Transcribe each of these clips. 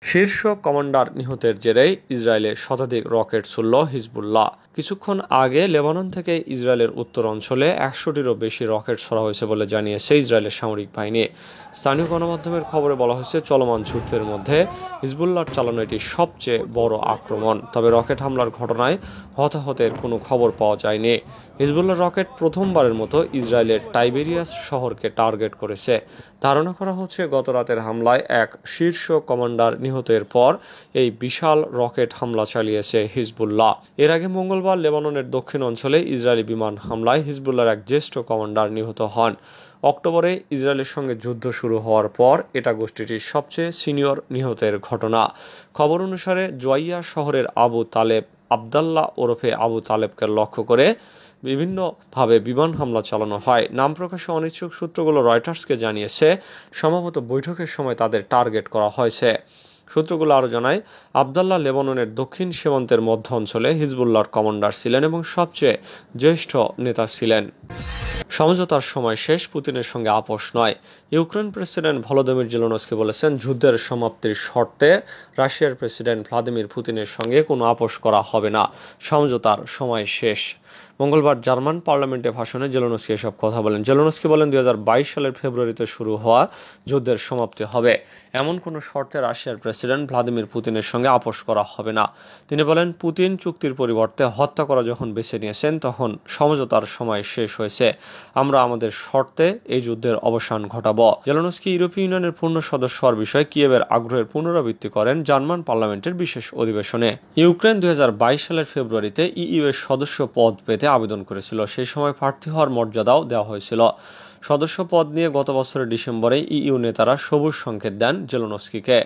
শীর্ষ কমান্ডার নিহতের জেরেই ইসরায়েলে শতাধিক রকেট ছুড়ল হিজবুল্লাহ। কিছুক্ষণ আগে লেবানন থেকে ইসরায়েলের উত্তর অঞ্চলে 100টিরও বেশি রকেট ছোড়া হয়েছে বলে জানিয়েছে ইসরায়েলের সামরিক বাহিনী। স্থানীয় গণমাধ্যমের খবরে বলা হয়েছে, চলমান যুদ্ধের মধ্যে হিজবুল্লাহর চালানো এটি সবচেয়ে বড় আক্রমণ। তবে রকেট হামলার ঘটনায় হতাহতের কোনো খবর পাওয়া যায়নি। হিজবুল্লাহর রকেট প্রথমবারের মতো ইসরায়েলের টাইবেরিয়াস শহরকে টার্গেট করেছে। ধারণা করা হচ্ছে, গত রাতের হামলায় এক শীর্ষ কমান্ডার নিহতের পর এই বিশাল রকেট হামলা চালিয়েছে হিজবুল্লাহ। এর আগে মঙ্গলবার লেবাননের দক্ষিণ অঞ্চলে ইসরায়েলি বিমান হামলায় হিজবুল্লাহর এক জ্যেষ্ঠ কমান্ডার নিহত হন। অক্টোবরে ইসরায়েলের সঙ্গে যুদ্ধ শুরু হওয়ার পর এটা গোষ্ঠীটির সবচেয়ে সিনিয়র নিহতের ঘটনা। খবর অনুসারে জোয়াইয়া শহরের আবু তালেব আবদাল্লাহ ওরফে আবু তালেবকে লক্ষ্য করে বিভিন্নভাবে বিমান হামলা চালানো হয়। নাম প্রকাশে অনিচ্ছুক সূত্রগুলো রয়টার্সকে জানিয়েছে, সম্ভবত বৈঠকের সময় তাদের টার্গেট করা হয়েছে। সূত্রগুলো আরও জানায়, আবদাল্লাহ লেবাননের দক্ষিণ সীমান্তের মধ্য অঞ্চলে হিজবুল্লাহর কমান্ডার ছিলেন এবং সবচেয়ে জ্যেষ্ঠ নেতা ছিলেন। সমঝোতার সময় শেষ, পুতিনের সঙ্গে আপোষ নয়। ইউক্রেন প্রেসিডেন্ট ভলোদিমির জেলেনস্কি বলেছেন, যুদ্ধের সমাপ্তির শর্তে রাশিয়ার প্রেসিডেন্ট ভ্লাদিমির পুতিনের সঙ্গে কোনো আপোষ করা হবে না। সমঝোতার সময় শেষ। মঙ্গলবার জার্মান পার্লামেন্টে ভাষণে জেলেনস্কি এসব কথা বলেন। জেলেনস্কি বলেন, 2022 সালের ফেব্রুয়ারিতে শুরু হওয়া যুদ্ধের সমাপ্তি হবে, এমন কোনো শর্তে রাশিয়ার প্রেসিডেন্ট ভ্লাদিমির পুতিনের সঙ্গে আপোষ করা হবে না। তিনি বলেন, পুতিন চুক্তির পরিবর্তে হত্যা করা যখন বেছে নিয়েছেন, তখন সমঝোতার সময় শেষ হয়েছে। আমরা আমাদের শর্তে এই যুদ্ধের অবসান ঘটাবো। জেলেনস্কি ইউরোপীয় ইউনিয়নের পূর্ণ সদস্য হওয়ার বিষয়ে কিয়েভের আগ্রহের পুনরাবৃত্তি করেন জার্মান পার্লামেন্টের বিশেষ অধিবেশনে। ইউক্রেন 2022 সালের ফেব্রুয়ারিতে ইইউ এর সদস্য পদ পেতে আবেদন করেছিল। সেই সময় প্রার্থী হওয়ার মর্যাদাও দেওয়া হয়েছিল। সদস্য পদ নিয়ে গত বছরের ডিসেম্বরে ইইউ নেতারা সবুজ সংকেত দেন জেলেনস্কিকে।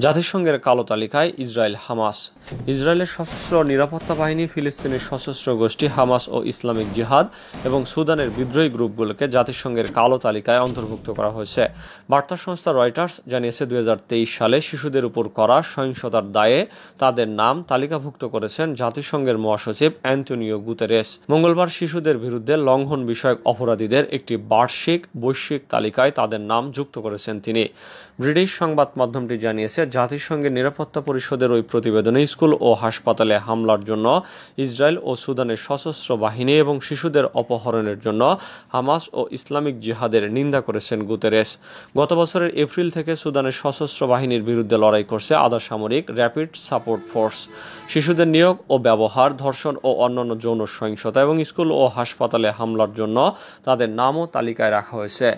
জাতিসংঘের কালো তালিকায় ইসরায়েল হামাস। ইসরায়েলের সশস্ত্র নিরাপত্তা বাহিনী, ফিলিস্তিনের সশস্ত্র গোষ্ঠী হামাস ও ইসলামিক জিহাদ এবং সুদানের বিদ্রোহী গ্রুপগুলোকে জাতিসংঘের কালো তালিকায় অন্তর্ভুক্ত করা হয়েছে। বার্তা সংস্থা রয়টার্স জানিয়েছে, 2023 সালে শিশুদের উপর করা সহিংসতার দায়ে তাদের নাম তালিকাভুক্ত করেছেন জাতিসংঘের মহাসচিব অ্যান্টোনিও গুতেরেস। মঙ্গলবার শিশুদের বিরুদ্ধে লঙ্ঘন বিষয়ক অপরাধীদের একটি বৈশ্বিক তালিকায় তাদের নাম যুক্ত করেছেন তিনি। ব্রিটিশ সংবাদ মাধ্যমটি জানিয়েছে, জাতিসংঘের নিরাপত্তা পরিষদের ওই প্রতিবেদনে স্কুল ও হাসপাতালে হামলার জন্য ইসরায়েল ও সুদানের সশস্ত্র বাহিনী এবং শিশুদের অপহরণের জন্য হামাস ও ইসলামিক জিহাদের নিন্দা করেছেন গুতেরেস। গত বছরের এপ্রিল থেকে সুদানের সশস্ত্র বাহিনীর বিরুদ্ধে লড়াই করছে আধা সামরিক র্যাপিড সাপোর্ট ফোর্স। শিশুদের নিয়োগ ও ব্যবহার, ধর্ষণ ও অন্যান্য যৌন সহিংসতা এবং স্কুল ও হাসপাতালে হামলার জন্য তাদের নামও তালিকায় রাখা হয়েছে।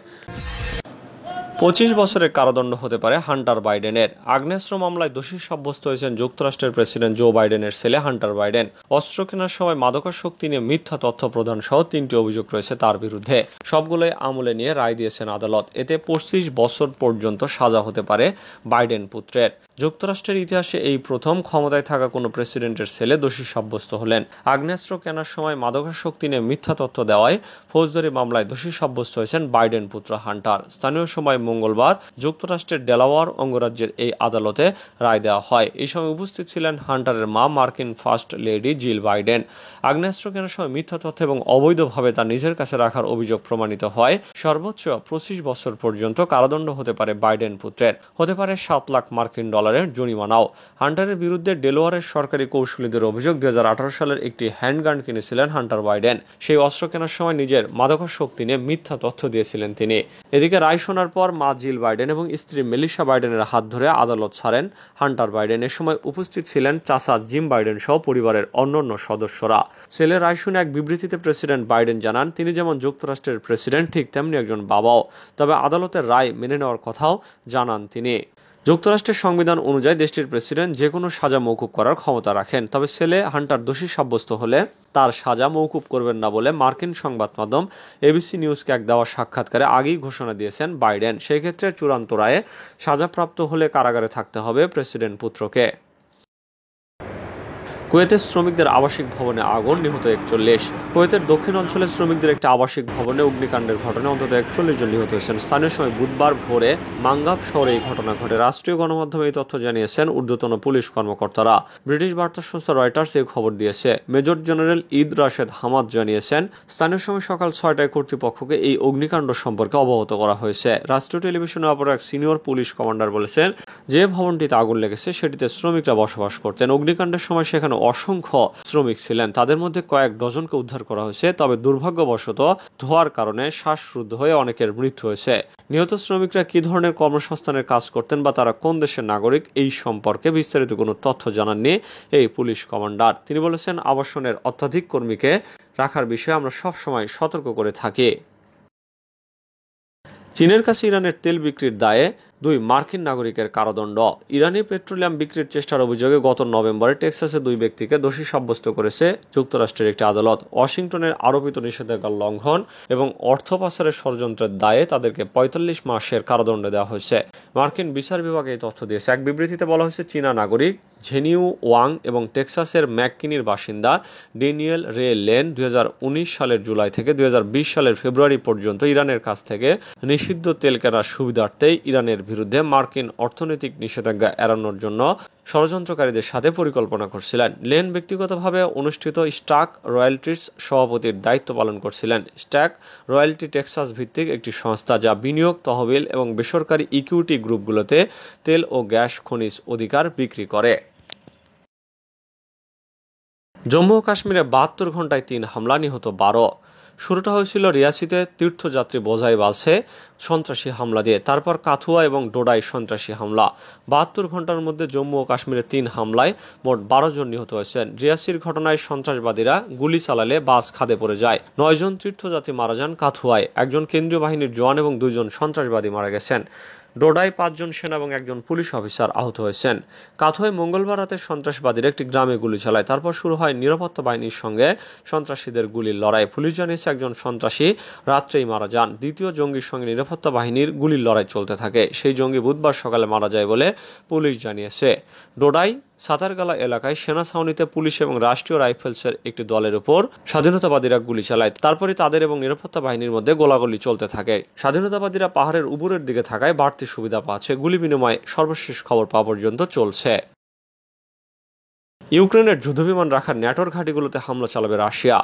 25 বছরের কারাদণ্ড হতে পারে হান্টার বাইডেনের। আগ্নেয়াস্ত্র মামলায় দোষী সাব্যস্ত হয়েছেন যুক্তরাষ্ট্রের প্রেসিডেন্ট জো বাইডেনের ছেলে হান্টার বাইডেন। অস্ত্র কেনার সময় মাদকাসক্তি নিয়ে মিথ্যা তথ্য প্রদান সহ 3টি অভিযোগ রয়েছে তার বিরুদ্ধে। সবগুলোই আমলে নিয়ে রায় দিয়েছেন আদালত। এতে 25 বছর পর্যন্ত সাজা হতে পারে বাইডেন পুত্রের। যুক্তরাষ্ট্রের ইতিহাসে এই প্রথম ক্ষমতায় থাকা কোনো প্রেসিডেন্টের ছেলে দোষী সাব্যস্ত হলেন। আগ্নেয়াস্ত্র কেনার সময় মাদকাসক্তি নিয়ে মিথ্যা তথ্য দেওয়ায় ফৌজদারি মামলায় দোষী সাব্যস্ত হয়েছেন বাইডেন পুত্র হান্টার। স্থানীয় সময় মঙ্গলবার যুক্তরাষ্ট্রের ডেলাওয়ার অঙ্গরাজ্যের এই আদালতে রায় দেওয়া হয়। এই সময় উপস্থিত ছিলেন হান্টারের মা, মার্কিন ফার্স্ট লেডি জিল বাইডেন। আগ্নেয়াস্ত্র কেনার সময় মিথ্যা তথ্য এবং অবৈধভাবে তা নিজের কাছে রাখার অভিযোগ প্রমাণিত হয়। সর্বোচ্চ 25 বছর পর্যন্ত কারাদণ্ড হতে পারে বাইডেন পুত্রের। হতে পারে $7 লাখ জরিমানাও। হান্টারের বিরুদ্ধে ডেলাওয়ারের সরকারি কৌশলীদের অভিযোগ, 2018 সালের একটি হ্যান্ডগান কিনেছিলেন হান্টার বাইডেন। সেই অস্ত্র কেনার সময় নিজের মাদকাসক্তি নিয়ে মিথ্যা তথ্য দিয়েছিলেন তিনি। এদিকে রায় শোনার পর মা জিল বাইডেন এবং স্ত্রী মেলিশা বাইডেনের হাত ধরে আদালত ছাড়েন হান্টার বাইডেন। এ সময় উপস্থিত ছিলেন চাচা জিম বাইডেন সহ পরিবারের অন্যান্য সদস্যরা। ছেলের রায় শুনে এক বিবৃতিতে প্রেসিডেন্ট বাইডেন জানান, তিনি যেমন যুক্তরাষ্ট্রের প্রেসিডেন্ট, ঠিক তেমনি একজন বাবাও। তবে আদালতের রায় মেনে নেওয়ার কথাও জানান তিনি। যুক্তরাষ্ট্রের সংবিধান অনুযায়ী দেশটির প্রেসিডেন্ট যে কোনো সাজা মওকুফ করার ক্ষমতা রাখেন। তবে ছেলে হান্টার দোষী সাব্যস্ত হলে তার সাজা মওকুফ করবেন না বলে মার্কিন সংবাদ মাধ্যম এবিসি নিউজকে এক দেওয়া সাক্ষাৎকারে আগেই ঘোষণা দিয়েছেন বাইডেন। সেই ক্ষেত্রে চূড়ান্ত রায়ে সাজাপ্রাপ্ত হলে কারাগারে থাকতে হবে প্রেসিডেন্ট পুত্রকে। কুয়েতের শ্রমিকদের আবাসিক ভবনে আগুন, নিহত 41। কুয়েতের দক্ষিণ অঞ্চলের শ্রমিকদের একটি আবাসিক ভবনে অগ্নিকাণ্ডের ঘটনায় অন্তত 41 জন নিহত হয়েছেন। স্থানীয় সময় বুধবার ভোরে মাঙ্গাব শহরে এই ঘটনা ঘটে। রাষ্ট্রীয় গণমাধ্যমে এই তথ্য জানিয়েছেন ঊর্ধ্বতন পুলিশ কর্মকর্তারা। ব্রিটিশ বার্তা সংস্থা রয়টার্স এই খবর দিয়েছে। Major general Eid Rashed Hamad জানিয়েছেন, স্থানীয় সময় সকাল 6টায় কর্তৃপক্ষকে এই অগ্নিকাণ্ড সম্পর্কে অবগত করা হয়েছে। রাষ্ট্রীয় টেলিভিশনে অপর এক সিনিয়র পুলিশ কমান্ডার বলেছেন, যে ভবনটিতে আগুন লেগেছে সেটিতে শ্রমিকরা বসবাস করতেন। অগ্নিকাণ্ডের সময় সেখানে অসংখ্য শ্রমিক ছিলেন। তাদের মধ্যে কয়েক ডজনকে উদ্ধার করা হয়েছে। তবে দুর্ভাগ্যবশত ধোঁয়ার কারণে শ্বাসরুদ্ধ হয়ে অনেকের মৃত্যু হয়েছে। নিহত শ্রমিকরা কি ধরনের কর্মসংস্থানের কাজ করতেন বা তারা কোন দেশের নাগরিক, এই সম্পর্কে বিস্তারিত কোনো তথ্য জানাননি এই পুলিশ কমান্ডার। তিনি বলেছেন, আবাসনের অত্যাধিক কর্মীকে রাখার বিষয়ে আমরা সবসময় সতর্ক করে থাকি। চীনের কাছে ইরানের তেল বিক্রির দায়ে 2 মার্কিন নাগরিকের কারাদণ্ড। ইরানি পেট্রোলিয়াম বিক্রির চেষ্টার অভিযোগে গত নভেম্বরে টেক্সাসে 2 ব্যক্তিকে দোষী সাব্যস্ত করেছে যুক্তরাষ্ট্রের একটি আদালত। ওয়াশিংটনের আরোপিত নিষেধাজ্ঞা লঙ্ঘন এবং অর্থ পাচারের ষড়যন্ত্রের দায়ে তাদেরকে 45 মাসের কারাদণ্ড দেওয়া হয়েছে। মার্কিন বিচার বিভাগ এই তথ্য দিয়েছে। এক বিবৃতিতে বলা হয়েছে, চীনা নাগরিক ঝেনিউ ওয়াং এবং টেক্সাসের ম্যাককিনির বাসিন্দা ড্যানিয়েল রে লেন 2019 সালের জুলাই থেকে 2020 সালের ফেব্রুয়ারি পর্যন্ত ইরানের কাছ থেকে নিষিদ্ধ তেল কেনার সুবিধার্থে ইরানের বিরুদ্ধে মার্কিন অর্থনৈতিক নিষেধাজ্ঞা এড়ানোর জন্য ষড়যন্ত্রকারীদের সাথে পরিকল্পনা করছিলেন। লেন ব্যক্তিগতভাবে অনুষ্ঠিত স্টাক রয়্যালটিস সভাপতির দায়িত্ব পালন করছিলেন। স্টাক রয়্যালটি টেক্সাস ভিত্তিক একটি সংস্থা যা বিনিয়োগ, তহবিল এবং বেসরকারি ইকুইটি গ্রুপগুলোতে তেল ও গ্যাস খনিজ অধিকার বিক্রি করে। জম্মু ও কাশ্মীরে 72 ঘন্টায় 3 হামলা, নিহত 12। শুরুটা হয়েছিল রিয়াসিতে তীর্থযাত্রী বোঝাই বাসে সন্ত্রাসী হামলা দিয়ে, তারপর কাথুয়া এবং ডোডায় সন্ত্রাসী হামলা। 72 ঘন্টার মধ্যে জম্মু ও কাশ্মীরে 3 হামলায় মোট 12 জন নিহত হয়েছেন। রিয়াসির ঘটনায় সন্ত্রাসবাদীরা গুলি চালালে বাস খাদে পড়ে যায়। 9 জন তীর্থযাত্রী মারা যান। কাথুয়ায় 1 জন কেন্দ্রীয় বাহিনীর জওয়ান এবং 2 জন সন্ত্রাসবাদী মারা গেছেন। ডোডায় 5 জন সেনা এবং 1 জন পুলিশ অফিসার আহত হয়েছেন। কাথুয়ায় মঙ্গলবার রাতে সন্ত্রাসবাদীরা একটি গ্রামে গুলি চালায়। তারপর শুরু হয় নিরাপত্তা বাহিনীর সঙ্গে সন্ত্রাসীদের গুলির লড়াই। পুলিশ জানিয়েছে 1 জন সন্ত্রাসী রাত্রেই মারা যান। দ্বিতীয় জঙ্গির সঙ্গে নিরাপত্তা বাহিনীর গুলির লড়াই চলতে থাকে। সেই জঙ্গি বুধবার সকালে মারা যায় বলে পুলিশ জানিয়েছে। ডোডাই সাতারগালা এলাকায় সেনা ছাউনিতে পুলিশ এবং রাষ্ট্রীয় রাইফেলসের একটি দলের উপর স্বাধীনতাবাদীরা গুলি চালায়। তারপরে তাদের এবং নিরাপত্তা বাহিনীর মধ্যে গোলাগুলি চলতে থাকে। স্বাধীনতাবাদীরা পাহাড়ের উপরের দিকে থাকায় বাড়তি সুবিধা পাচ্ছে। গুলি বিনিময় সর্বশেষ খবর পাওয়া পর্যন্ত চলছে। ইউক্রেনের যুদ্ধবিমান রাখার ন্যাটোর ঘাঁটিগুলোতে হামলা চালাবে রাশিয়া।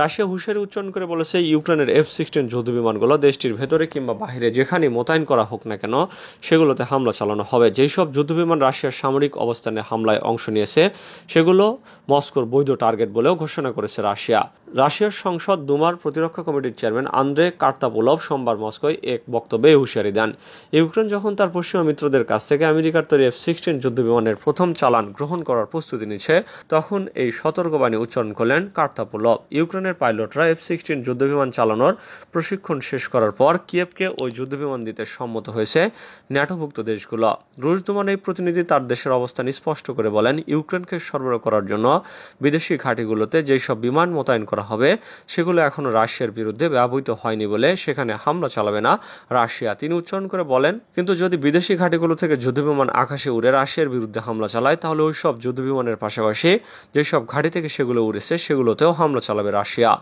রাশিয়া হুঁশিয়ারি উচ্চারণ করে বলেছে, ইউক্রেনের F-16 যুদ্ধবিমানগুলো দেশটির ভেতরে কিংবা বাইরে যেখানে মোতায়েন করা হোক না কেন সেগুলোতে হামলা চালানো হবে। যেই সব যুদ্ধবিমান রাশিয়ার সামরিক অবস্থানে হামলায় অংশ নিয়েছে সেগুলো মস্কোর বৈধ টার্গেট বলেও ঘোষণা করেছে রাশিয়া। রাশিয়ার সংসদ দুমার প্রতিরক্ষা কমিটির চেয়ারম্যান আন্দ্রে কার্তাপুলভ সোমবার মস্কোয় এক বক্তব্যে হুঁশিয়ারি দেন। ইউক্রেন যখন তার পশ্চিমা মিত্রদের কাছ থেকে আমেরিকার তৈরি F-16 যুদ্ধবিমানের প্রথম চালান গ্রহণ করার প্রস্তুতি নিচ্ছে, তখন এই সতর্কবাণী উচ্চারণ করলেন কার্তাপুলভ। ইউক্রেনের পাইলটরা F-16 যুদ্ধবিমান চালানোর প্রশিক্ষণ শেষ করার পর কিয়েভকে ওই যুদ্ধবিমান দিতে সম্মত হয়েছে ন্যাটোভুক্ত দেশগুলো। রুশ দূমান এই প্রতিনিধি তার দেশের অবস্থান স্পষ্ট করে বলেন, ইউক্রেনকে সরবরাহ করার জন্য বিদেশি ঘাঁটিগুলোতে যেসব বিমান মোতায়েন করা হবে সেগুলো এখনো রাশিয়ার বিরুদ্ধে ব্যবহৃত হয়নি বলে সেখানে হামলা চালাবে না রাশিয়া। তিনি উচ্চারণ করে বলেন, কিন্তু যদি বিদেশি ঘাঁটিগুলো থেকে যুদ্ধবিমান আকাশে উড়ে রাশিয়ার বিরুদ্ধে হামলা চালায় তাহলে ওই সব যুদ্ধবিমানের পাশাপাশি যেসব ঘাঁটি থেকে সেগুলো উড়েছে সেগুলোতেও হামলা চালাবে রাশিয়া।